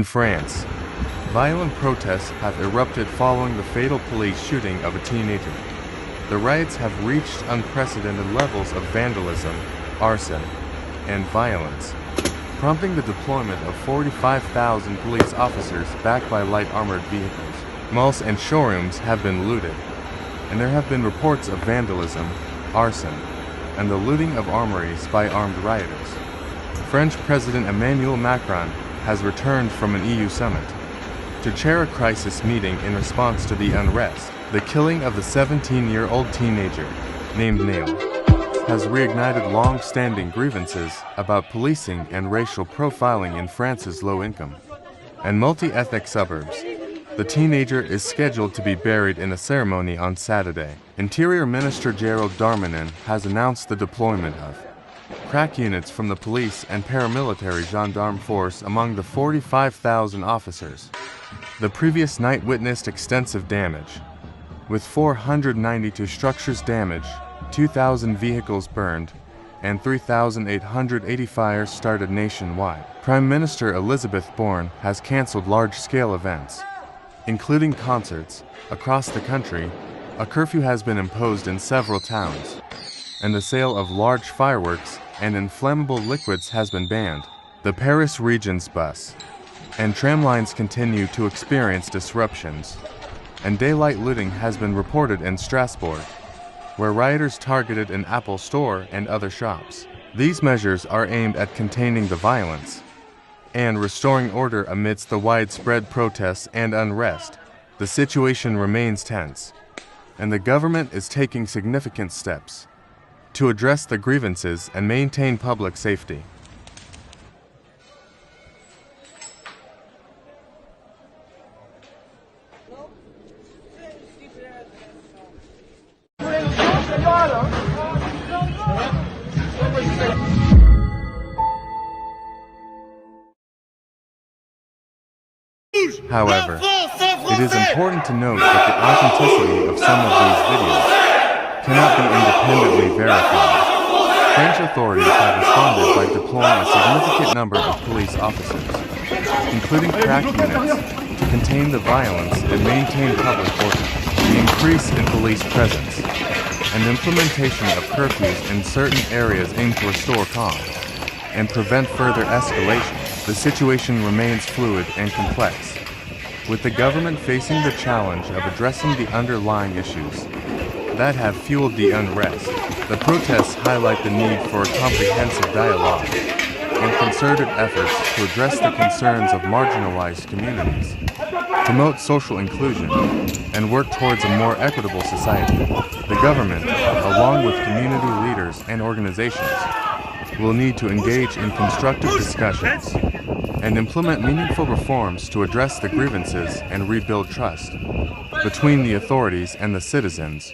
In France, violent protests have erupted following the fatal police shooting of a teenager. The riots have reached unprecedented levels of vandalism, arson, and violence, prompting the deployment of 45,000 police officers backed by light armored vehicles. Malls and showrooms have been looted, and there have been reports of vandalism, arson, and the looting of armories by armed rioters. French President Emmanuel Macron has returned from an EU summit to chair a crisis meeting in response to the unrest. The killing of the 17-year-old teenager, named Naël, has reignited long-standing grievances about policing and racial profiling in France's low-income and multi-ethnic suburbs. The teenager is scheduled to be buried in a ceremony on Saturday. Interior Minister Gérald Darmanin has announced the deployment of crack units from the police and paramilitary gendarme force among the 45,000 officers. The previous night witnessed extensive damage, with 492 structures damaged, 2,000 vehicles burned, and 3,880 fires started nationwide. Prime Minister Elizabeth Borne has canceled large-scale events, including concerts, across the country. A curfew has been imposed in several towns, and the sale of large fireworks and inflammable liquids has been banned. The Paris region's bus and tram lines continue to experience disruptions, and daylight looting has been reported in Strasbourg, where rioters targeted an Apple store and other shops. These measures are aimed at containing the violence and restoring order amidst the widespread protests and unrest. The situation remains tense, and the government is taking significant steps to address the grievances and maintain public safety. However, it is important to note that the authenticity of some of these videos cannot be independently verified. French authorities have responded by deploying a significant number of police officers, including crack units, to contain the violence and maintain public order. The increase in police presence and implementation of curfews in certain areas aim to restore calm and prevent further escalation. The situation remains fluid and complex, with the government facing the challenge of addressing the underlying issues that have fueled the unrest. The protests highlight the need for a comprehensive dialogue and concerted efforts to address the concerns of marginalized communities, promote social inclusion, and work towards a more equitable society. The government, along with community leaders and organizations, will need to engage in constructive discussions and implement meaningful reforms to address the grievances and rebuild trust between the authorities and the citizens.